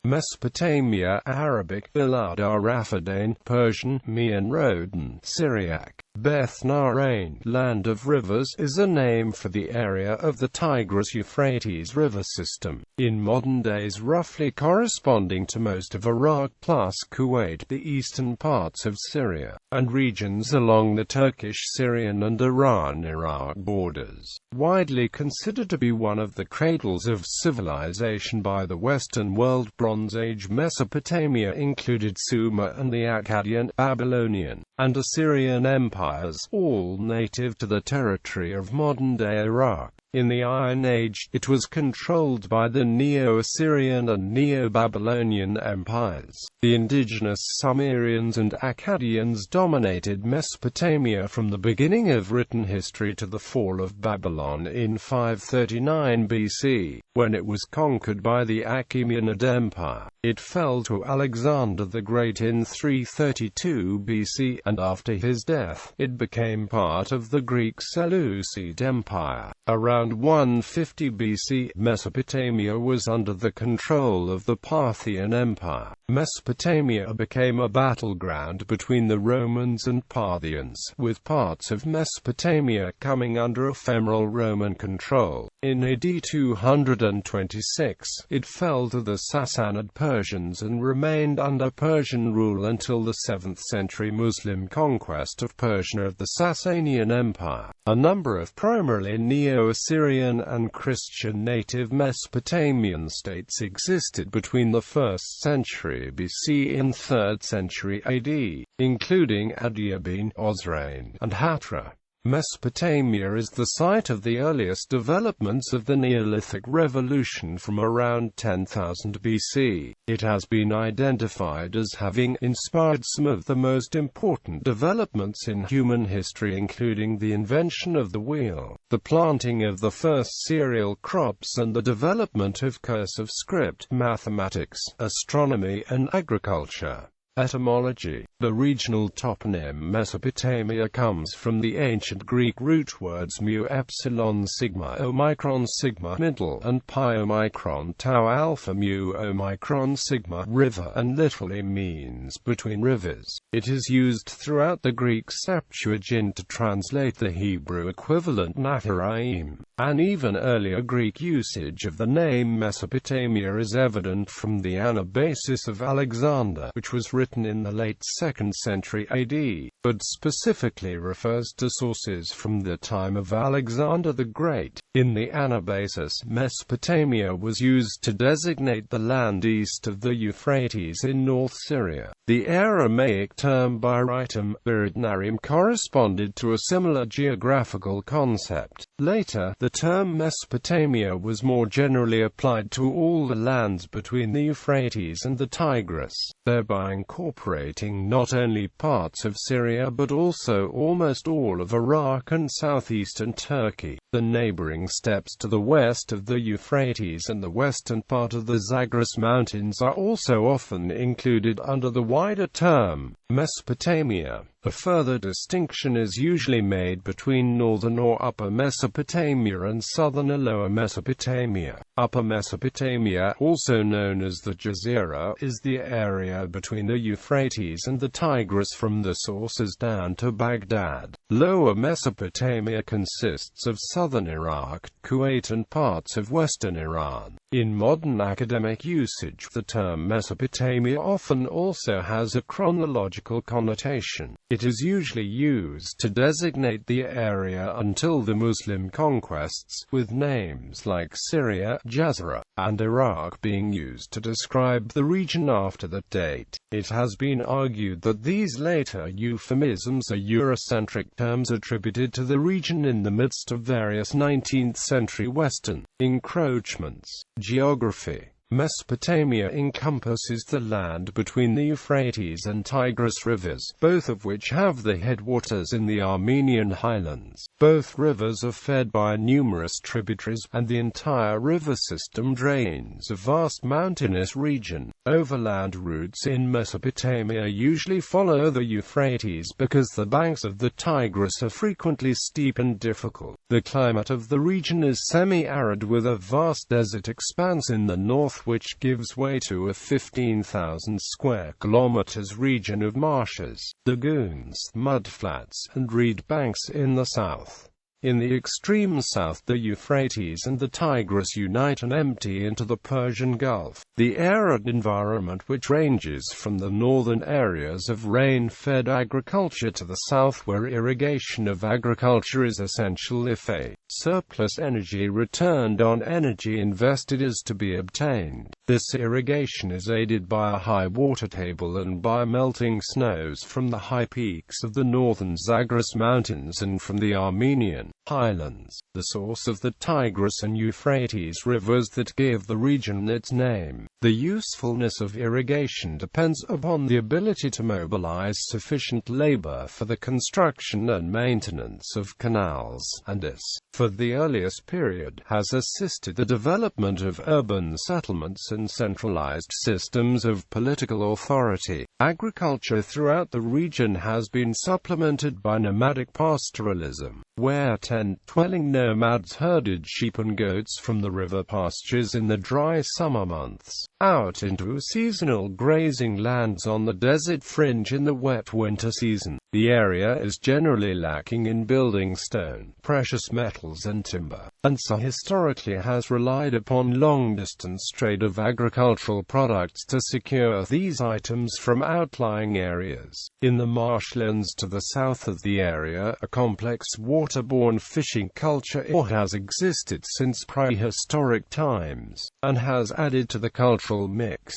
Mesopotamia, Arabic, bilād, ar-rāfidayn, Persian, miyān, rodān, Syriac. Beth Nahrain, land of rivers, is a name for the area of the Tigris-Euphrates river system, in modern days roughly corresponding to most of Iraq plus Kuwait, the eastern parts of Syria, and regions along the Turkish-Syrian and Iran-Iraq borders. Widely considered to be one of the cradles of civilization by the Western world, Bronze Age Mesopotamia included Sumer and the Akkadian, Babylonian, and Assyrian empires, all native to the territory of modern-day Iraq. In the Iron Age, it was controlled by the Neo-Assyrian and Neo-Babylonian empires. The indigenous Sumerians and Akkadians dominated Mesopotamia from the beginning of written history to the fall of Babylon in 539 BC, when it was conquered by the Achaemenid Empire. It fell to Alexander the Great in 332 BC, and after his death, it became part of the Greek Seleucid Empire. Around 150 BC, Mesopotamia was under the control of the Parthian Empire. Mesopotamia became a battleground between the Romans and Parthians, with parts of Mesopotamia coming under ephemeral Roman control. In AD 226, it fell to the Sassanid Persians and remained under Persian rule until the 7th century Muslim conquest of Persia of the Sasanian Empire. A number of primarily Neo-Assyrian and Christian native Mesopotamian states existed between the 1st century BC and 3rd century AD, including Adiabene, Osrhoene, and Hatra. Mesopotamia is the site of the earliest developments of the Neolithic Revolution from around 10,000 BC. It has been identified as having inspired some of the most important developments in human history, including the invention of the wheel, the planting of the first cereal crops, and the development of cursive script, mathematics, astronomy, and agriculture. Etymology. The regional toponym Mesopotamia comes from the ancient Greek root words mu epsilon sigma omicron sigma middle and pi omicron tau alpha mu omicron sigma river, and literally means between rivers. It is used throughout the Greek Septuagint to translate the Hebrew equivalent Nahraim. An even earlier Greek usage of the name Mesopotamia is evident from the Anabasis of Alexander, which was written in the late 2nd century AD, but specifically refers to sources from the time of Alexander the Great. In the Anabasis, Mesopotamia was used to designate the land east of the Euphrates in North Syria. The Aramaic term Biritum, Biridnarim, corresponded to a similar geographical concept. Later, the term Mesopotamia was more generally applied to all the lands between the Euphrates and the Tigris, thereby incorporating not only parts of Syria but also almost all of Iraq and southeastern Turkey. The neighboring steppes to the west of the Euphrates and the western part of the Zagros Mountains are also often included under the wider term Mesopotamia. A further distinction is usually made between northern or Upper Mesopotamia and southern or Lower Mesopotamia. Upper Mesopotamia, also known as the Jazeera, is the area between the Euphrates and the Tigris from the sources down to Baghdad. Lower Mesopotamia consists of southern Iraq, Kuwait, and parts of western Iran. In modern academic usage, the term Mesopotamia often also has a chronological connotation. It is usually used to designate the area until the Muslim conquests, with names like Syria, Jazeera, and Iraq being used to describe the region after that date. It has been argued that these later euphemisms are Eurocentric terms attributed to the region in the midst of various 19th-century Western encroachments. Geography. Mesopotamia encompasses the land between the Euphrates and Tigris rivers, both of which have their headwaters in the Armenian highlands. Both rivers are fed by numerous tributaries, and the entire river system drains a vast mountainous region. Overland routes in Mesopotamia usually follow the Euphrates because the banks of the Tigris are frequently steep and difficult. The climate of the region is semi-arid with a vast desert expanse in the north south, which gives way to a 15,000 square kilometers region of marshes, lagoons, mudflats, and reed banks in the south. In the extreme south, the Euphrates and the Tigris unite and empty into the Persian Gulf. The arid environment, which ranges from the northern areas of rain-fed agriculture to the south, where irrigation of agriculture is essential if a surplus energy returned on energy invested is to be obtained. This irrigation is aided by a high water table and by melting snows from the high peaks of the northern Zagros Mountains and from the Armenian highlands, the source of the Tigris and Euphrates rivers that give the region its name. The usefulness of irrigation depends upon the ability to mobilize sufficient labor for the construction and maintenance of canals, and this, for the earliest period, has assisted the development of urban settlements and centralized systems of political authority. Agriculture throughout the region has been supplemented by nomadic pastoralism, where tent-dwelling nomads herded sheep and goats from the river pastures in the dry summer months, out into seasonal grazing lands on the desert fringe in the wet winter season. The area is generally lacking in building stone, precious metals and timber, and so historically has relied upon long-distance trade of agricultural products to secure these items from outlying areas. In the marshlands to the south of the area, a complex waterborne fishing culture has existed since prehistoric times, and has added to the cultural mix.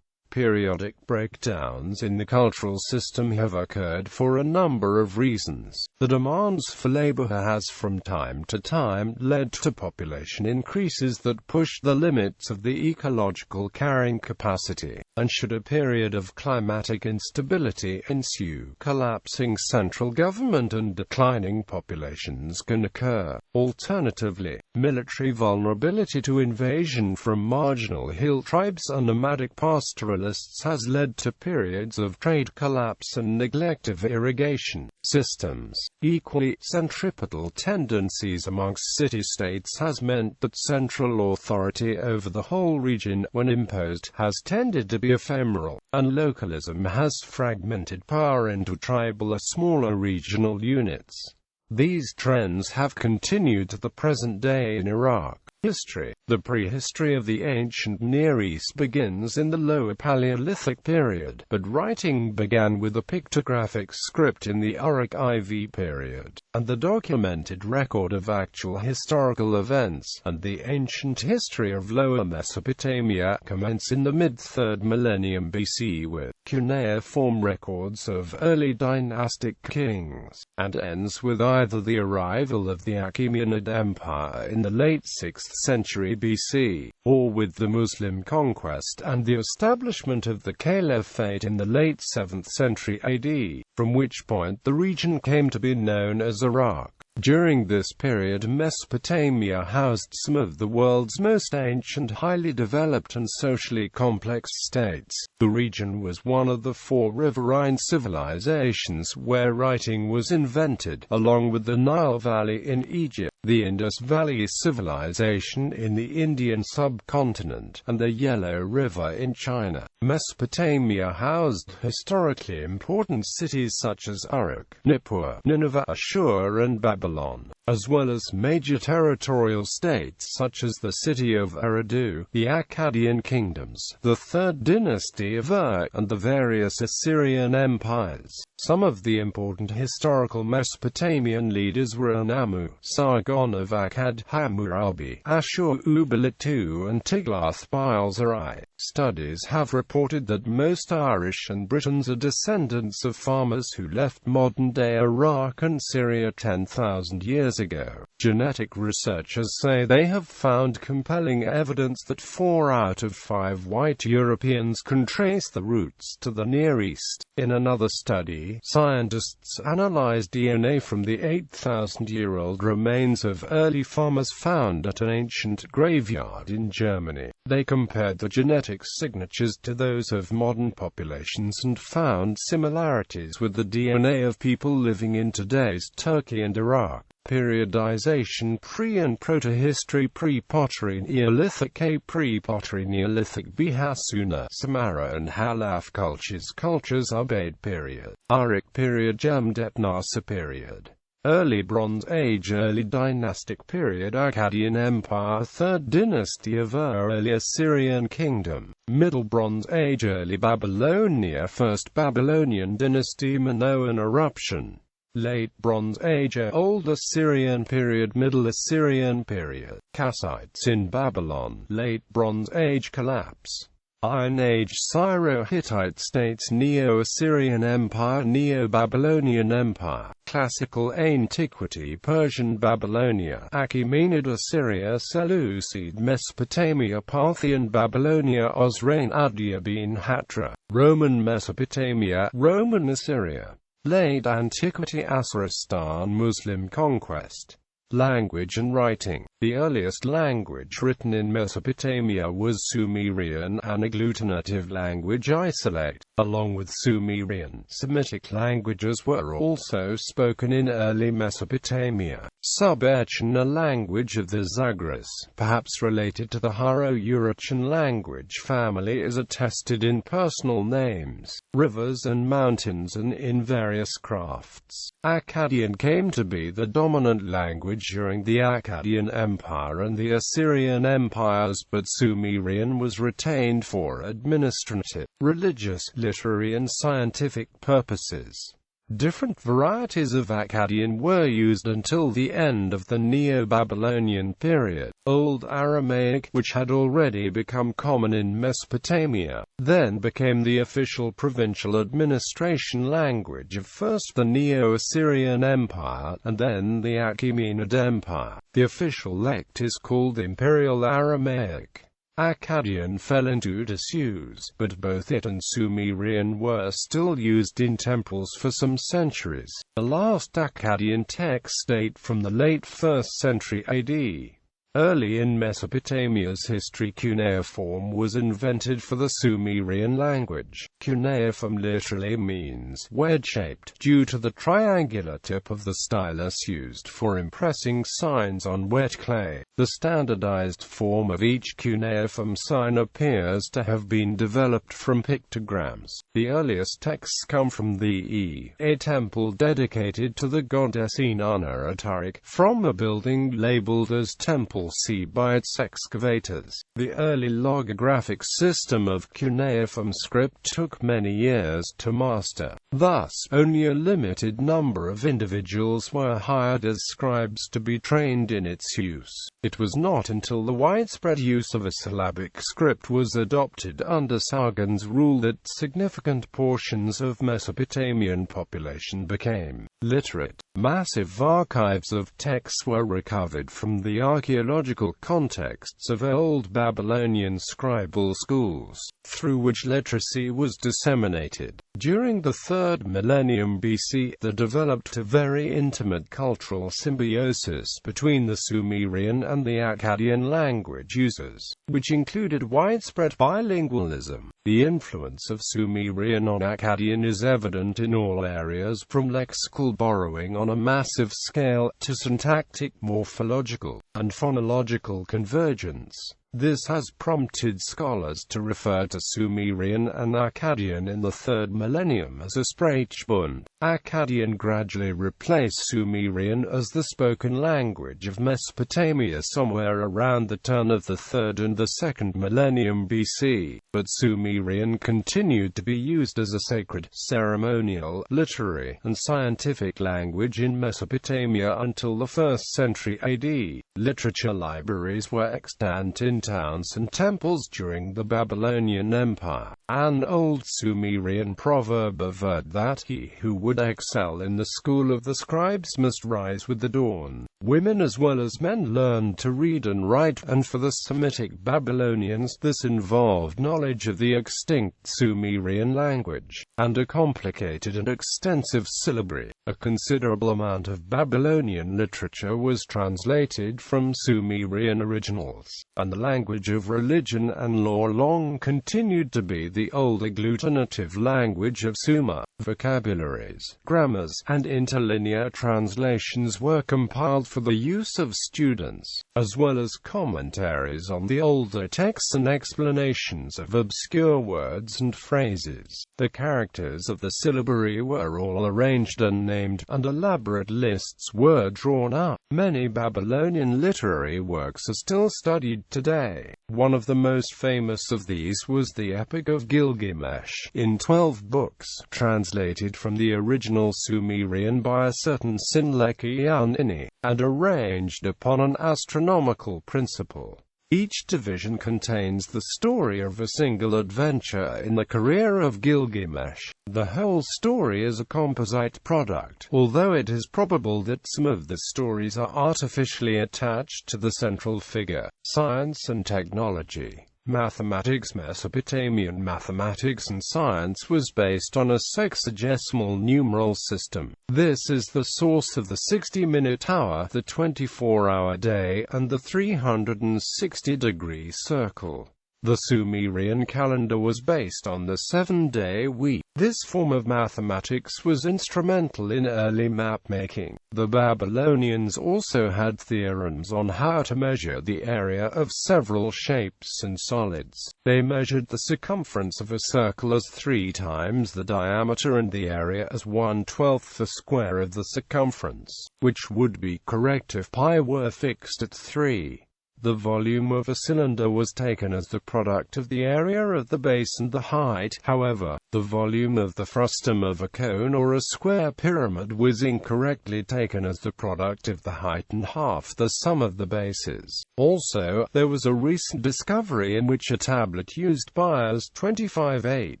Periodic breakdowns in the cultural system have occurred for a number of reasons. The demands for labor has from time to time led to population increases that push the limits of the ecological carrying capacity, and should a period of climatic instability ensue, collapsing central government and declining populations can occur. Alternatively, military vulnerability to invasion from marginal hill tribes and nomadic pastoralists has led to periods of trade collapse and neglect of irrigation systems. Equally, centripetal tendencies amongst city-states has meant that central authority over the whole region, when imposed, has tended to be ephemeral, and localism has fragmented power into tribal or smaller regional units. These trends have continued to the present day in Iraq. History. The prehistory of the ancient Near East begins in the Lower Paleolithic period, but writing began with a pictographic script in the Uruk-IV period, and the documented record of actual historical events, and the ancient history of Lower Mesopotamia, commence in the mid-3rd millennium BC with cuneiform records of early dynastic kings, and ends with either the arrival of the Achaemenid Empire in the late 6th century BC, or with the Muslim conquest and the establishment of the Caliphate in the late 7th century AD, from which point the region came to be known as Iraq. During this period, Mesopotamia housed some of the world's most ancient, highly developed and socially complex states. The region was one of the 4 riverine civilizations where writing was invented, along with the Nile Valley in Egypt, the Indus Valley Civilization in the Indian subcontinent, and the Yellow River in China. Mesopotamia housed historically important cities such as Uruk, Nippur, Nineveh, Ashur and Babylon, as well as major territorial states such as the city of Eridu, the Akkadian kingdoms, the 3rd dynasty of Ur, and the various Assyrian empires. Some of the important historical Mesopotamian leaders were Anamu, Sargon of Akkad, Hammurabi, Ashur-uballit and Tiglath-Pileser I. Studies have reported that most Irish and Britons are descendants of farmers who left modern-day Iraq and Syria 10,000 years ago. Genetic researchers say they have found compelling evidence that 4 out of 5 white Europeans can trace the roots to the Near East. In another study, scientists analyzed DNA from the 8,000-year-old remains of early farmers found at an ancient graveyard in Germany. They compared the genetic signatures to those of modern populations and found similarities with the DNA of people living in today's Turkey and Iraq. Periodization: Pre- and Protohistory: Pre-pottery Neolithic: A. Pre-pottery Neolithic: B. Hassuna, Samarra and Halaf cultures: Cultures: Ubaid period, Uric period, Jamdet-Nasa period, Early Bronze Age, Early Dynastic period, Akkadian Empire, 3rd dynasty of Ur, Early Assyrian Kingdom, Middle Bronze Age, Early Babylonia, 1st Babylonian dynasty, Minoan eruption, Late Bronze Age, Old Assyrian period, Middle Assyrian period, Kassites in Babylon, Late Bronze Age collapse, Iron Age, Syro-Hittite states, Neo-Assyrian Empire, Neo-Babylonian Empire, Classical Antiquity, Persian Babylonia, Achaemenid Assyria, Seleucid Mesopotamia, Parthian Babylonia, Osrhoene Adiabene Hatra, Roman Mesopotamia, Roman Assyria, Late Antiquity, Asaristan, Muslim conquest. Language and writing. The earliest language written in Mesopotamia was Sumerian, an agglutinative language isolate. Along with Sumerian, Semitic languages were also spoken in early Mesopotamia. Sub-Echen, a language of the Zagros, perhaps related to the Haro-Urartian language family, is attested in personal names, rivers and mountains, and in various crafts. Akkadian came to be the dominant language during the Akkadian Empire and the Assyrian empires, but Sumerian was retained for administrative, religious, literary and scientific purposes. Different varieties of Akkadian were used until the end of the Neo-Babylonian period. Old Aramaic, which had already become common in Mesopotamia, then became the official provincial administration language of first the Neo-Assyrian Empire, and then the Achaemenid Empire. The official lect is called Imperial Aramaic. Akkadian fell into disuse, but both it and Sumerian were still used in temples for some centuries. The last Akkadian texts date from the late 1st century AD. Early in Mesopotamia's history, cuneiform was invented for the Sumerian language. Cuneiform literally means wedge-shaped, due to the triangular tip of the stylus used for impressing signs on wet clay. The standardized form of each cuneiform sign appears to have been developed from pictograms. The earliest texts come from a temple dedicated to the goddess Inanna at Uruk, from a building labeled as Temple C by its excavators. The early logographic system of cuneiform script took many years to master. Thus, only a limited number of individuals were hired as scribes to be trained in its use. It was not until the widespread use of a syllabic script was adopted under Sargon's rule that significant portions of Mesopotamian population became literate. Massive archives of texts were recovered from the archaeological contexts of old Babylonian scribal schools, through which literacy was disseminated. During the 3rd millennium BC, there developed a very intimate cultural symbiosis between the Sumerian and the Akkadian language users, which included widespread bilingualism. The influence of Sumerian on Akkadian is evident in all areas, from lexical borrowing on a massive scale, to syntactic, morphological, and phonological convergence. This has prompted scholars to refer to Sumerian and Akkadian in the 3rd millennium as a Sprachbund. Akkadian gradually replaced Sumerian as the spoken language of Mesopotamia somewhere around the turn of the 3rd and the 2nd millennium BC, but Sumerian continued to be used as a sacred, ceremonial, literary, and scientific language in Mesopotamia until the 1st century AD. Literature libraries were extant in towns and temples during the Babylonian Empire. An old Sumerian proverb averred that he who would excel in the school of the scribes must rise with the dawn. Women as well as men learned to read and write, and for the Semitic Babylonians this involved knowledge of the extinct Sumerian language, and a complicated and extensive syllabary. A considerable amount of Babylonian literature was translated from Sumerian originals, and the language of religion and law long continued to be the old agglutinative language of Sumer. Vocabularies, grammars, and interlinear translations were compiled for the use of students, as well as commentaries on the older texts and explanations of obscure words and phrases. The characters of the syllabary were all arranged and named, and elaborate lists were drawn up. Many Babylonian literary works are still studied today. One of the most famous of these was the Epic of Gilgamesh, in 12 books, translated from the original Sumerian by a certain Sinleki-Ini, and arranged upon an astronomical principle. Each division contains the story of a single adventure in the career of Gilgamesh. The whole story is a composite product, although it is probable that some of the stories are artificially attached to the central figure. Science and technology. Mathematics. Mesopotamian mathematics and science was based on a sexagesimal numeral system. This is the source of the 60-minute hour, the 24-hour day, and the 360-degree circle. The Sumerian calendar was based on the 7-day week. This form of mathematics was instrumental in early map-making. The Babylonians also had theorems on how to measure the area of several shapes and solids. They measured the circumference of a circle as 3 times the diameter and the area as 1/12 the square of the circumference, which would be correct if pi were fixed at 3. The volume of a cylinder was taken as the product of the area of the base and the height. However, the volume of the frustum of a cone or a square pyramid was incorrectly taken as the product of the height and half the sum of the bases. Also, there was a recent discovery in which a tablet used pi as 25/8.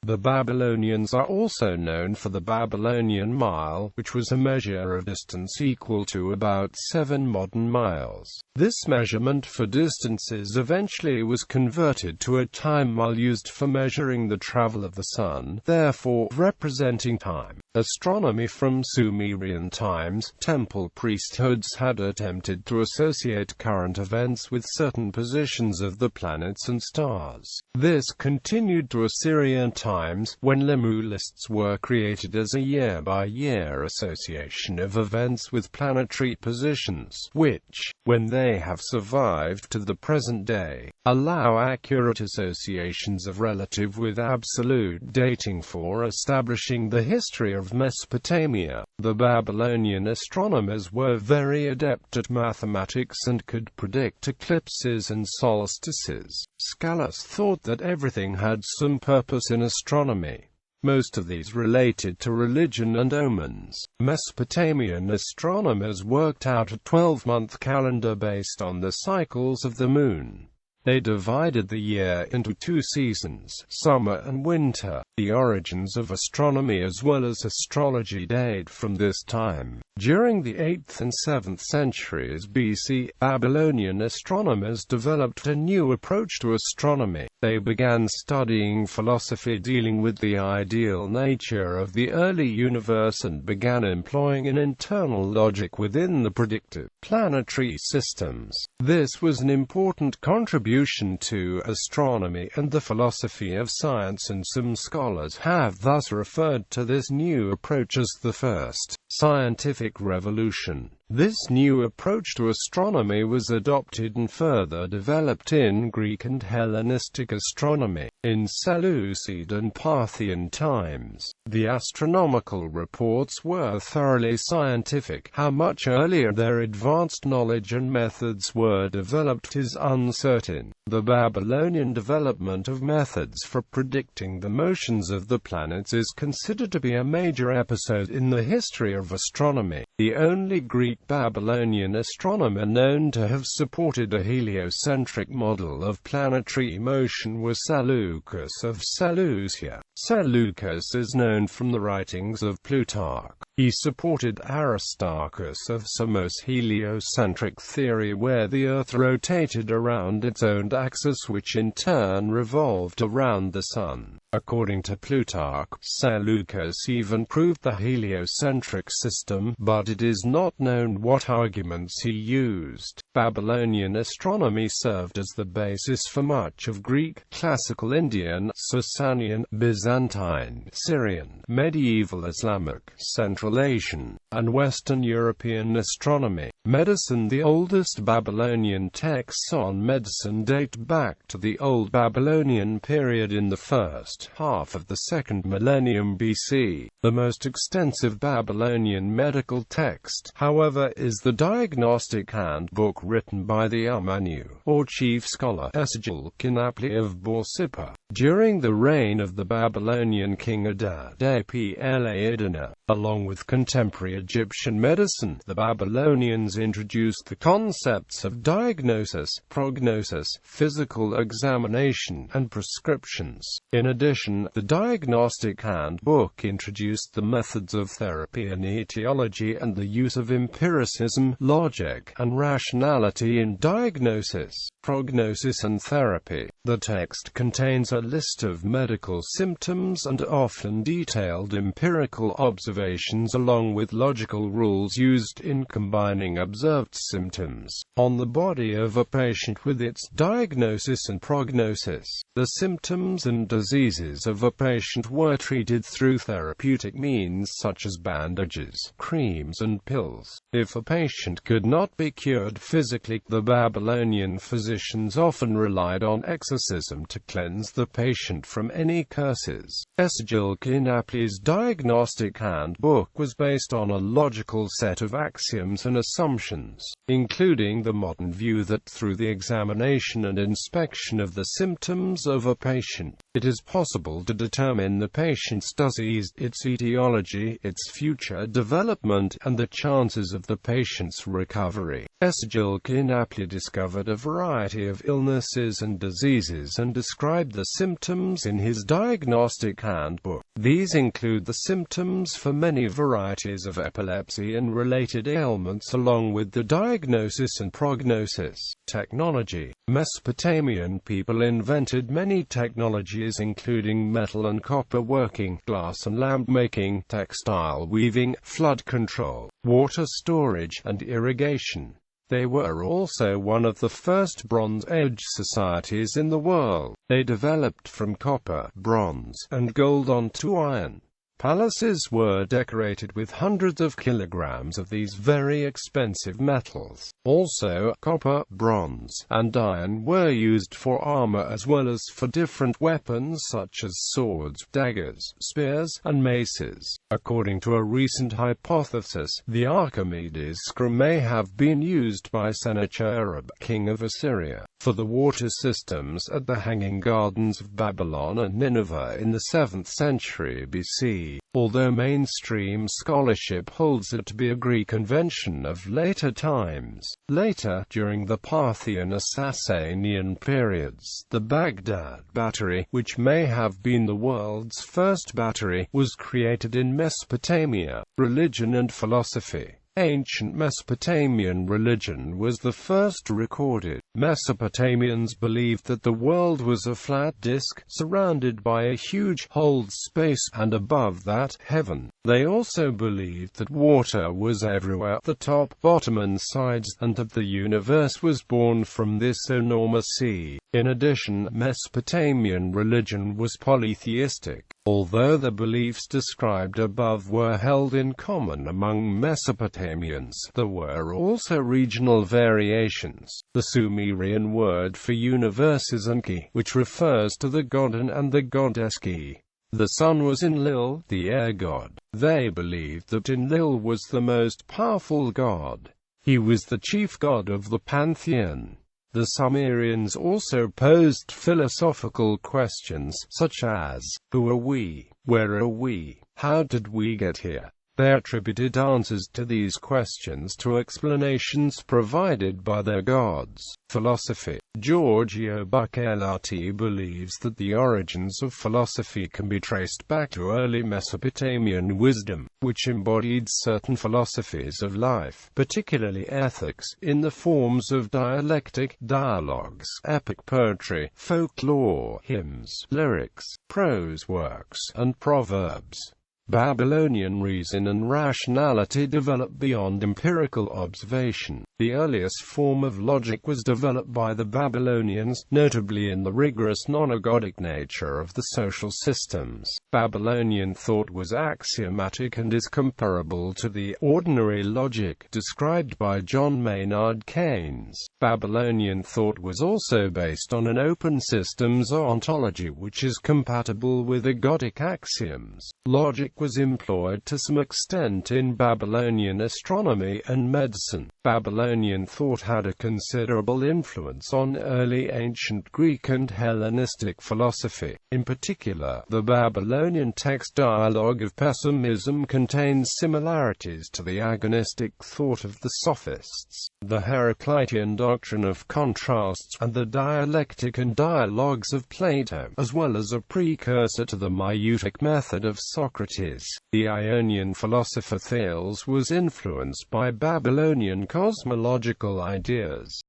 The Babylonians are also known for the Babylonian mile, which was a measure of distance equal to about 7 modern miles. This measurement for distances eventually was converted to a time mile used for measuring the travel of the sun, therefore representing time. Astronomy. From Sumerian times, temple priesthoods had attempted to associate current events with certain positions of the planets and stars. This continued to Assyrian times, when Lemu lists were created as a year-by-year association of events with planetary positions, which, when they have survived to the present day, allow accurate associations of relative with absolute dating for establishing the history of Mesopotamia. The Babylonian astronomers were very adept at mathematics and could predict eclipses and solstices. Scholars thought that everything had some purpose in astronomy. Most of these related to religion and omens. Mesopotamian astronomers worked out a 12-month calendar based on the cycles of the moon. They divided the year into 2 seasons, summer and winter. The origins of astronomy as well as astrology date from this time. During the 8th and 7th centuries BC, Babylonian astronomers developed a new approach to astronomy. They began studying philosophy dealing with the ideal nature of the early universe and began employing an internal logic within the predictive planetary systems. This was an important contribution to astronomy and the philosophy of science, and some scholars have thus referred to this new approach as the first scientific revolution. This new approach to astronomy was adopted and further developed in Greek and Hellenistic astronomy. In Seleucid and Parthian times, the astronomical reports were thoroughly scientific. How much earlier their advanced knowledge and methods were developed is uncertain. The Babylonian development of methods for predicting the motions of the planets is considered to be a major episode in the history of astronomy. The only Greek Babylonian astronomer known to have supported a heliocentric model of planetary motion was Seleucus of Seleucia. Seleucus is known from the writings of Plutarch. He supported Aristarchus of Samos' heliocentric theory, where the Earth rotated around its own axis which in turn revolved around the Sun. According to Plutarch, Seleucus even proved the heliocentric system, but it is not known what arguments he used. Babylonian astronomy served as the basis for much of Greek, Classical Indian, Sasanian, Byzantine, Syrian, medieval Islamic, Central Asian, and Western European astronomy. Medicine. The oldest Babylonian texts on medicine date back to the Old Babylonian period in the first half of the 2nd millennium BC. The most extensive Babylonian medical text, however, is the diagnostic handbook written by the Amanu, or chief scholar, Ťʻģilqinapli of Borsippa, during the reign of the Babylonian king Adad-apla-iddina. Along with contemporary Egyptian medicine, the Babylonians introduced the concepts of diagnosis, prognosis, physical examination, and prescriptions. In addition, the diagnostic handbook introduced the methods of therapy and etiology and the use of empiricism, logic, and rationality in diagnosis, prognosis and therapy. The text contains a list of medical symptoms and often detailed empirical observations along with logical rules used in combining observed symptoms on the body of a patient with its diagnosis and prognosis. The symptoms and diseases of a patient were treated through therapeutic means such as bandages, creams and pills. If a patient could not be cured physically, the Babylonian physicians often relied on exorcism to cleanse the patient from any curses. Ťʻģilqinapli's diagnostic handbook was based on a logical set of axioms and assumptions, including the modern view that through the examination and inspection of the symptoms of a patient, it is possible to determine the patient's disease, its etiology, its future development, and the chances of the patient's recovery. Ťʻģilqinapli discovered a variety of illnesses and diseases and described the symptoms in his diagnostic handbook. These include the symptoms for many varieties of epilepsy and related ailments along with the diagnosis and prognosis. Technology. Mesopotamian people invented many technologies including metal and copper working, glass and lamp making, textile weaving, flood control, water storage, and irrigation. They were also one of the first Bronze Age societies in the world. They developed from copper, bronze, and gold onto iron. Palaces were decorated with hundreds of kilograms of these very expensive metals. Also, copper, bronze, and iron were used for armor as well as for different weapons such as swords, daggers, spears, and maces. According to a recent hypothesis, the Achaemenid Empire may have been used by Sennacherib, king of Assyria, for the water systems at the Hanging Gardens of Babylon and Nineveh in the 7th century BC, although mainstream scholarship holds it to be a Greek invention of later times. Later, during the Parthian and Sasanian periods, the Baghdad battery, which may have been the world's first battery, was created in Mesopotamia. Religion and philosophy. Ancient Mesopotamian religion was the first recorded. Mesopotamians believed that the world was a flat disk, surrounded by a huge, cold space, and above that, heaven. They also believed that water was everywhere, the top, bottom and sides, and that the universe was born from this enormous sea. In addition, Mesopotamian religion was polytheistic. Although the beliefs described above were held in common among Mesopotamians, there were also regional variations. The Sumerian word for universe is Enki, which refers to the god An and the goddess Ki. The sun was Enlil, the air god. They believed that Enlil was the most powerful god. He was the chief god of the pantheon. The Sumerians also posed philosophical questions, such as, who are we? Where are we? How did we get here? They attributed answers to these questions to explanations provided by their gods. Philosophy. Giorgio Bucellati believes that the origins of philosophy can be traced back to early Mesopotamian wisdom, which embodied certain philosophies of life, particularly ethics, in the forms of dialectic, dialogues, epic poetry, folklore, hymns, lyrics, prose works, and proverbs. Babylonian reason and rationality developed beyond empirical observation. The earliest form of logic was developed by the Babylonians, notably in the rigorous non-agodic nature of the social systems. Babylonian thought was axiomatic and is comparable to the ordinary logic described by John Maynard Keynes. Babylonian thought was also based on an open systems ontology which is compatible with agodic axioms. Logic was employed to some extent in Babylonian astronomy and medicine. Babylonian thought had a considerable influence on early ancient Greek and Hellenistic philosophy. In particular, the Babylonian text Dialogue of Pessimism contains similarities to the agonistic thought of the Sophists, the Heraclitean doctrine of contrasts, and the dialectic and dialogues of Plato, as well as a precursor to the maieutic method of Socrates. The Ionian philosopher Thales was influenced by Babylonian cosmological ideas.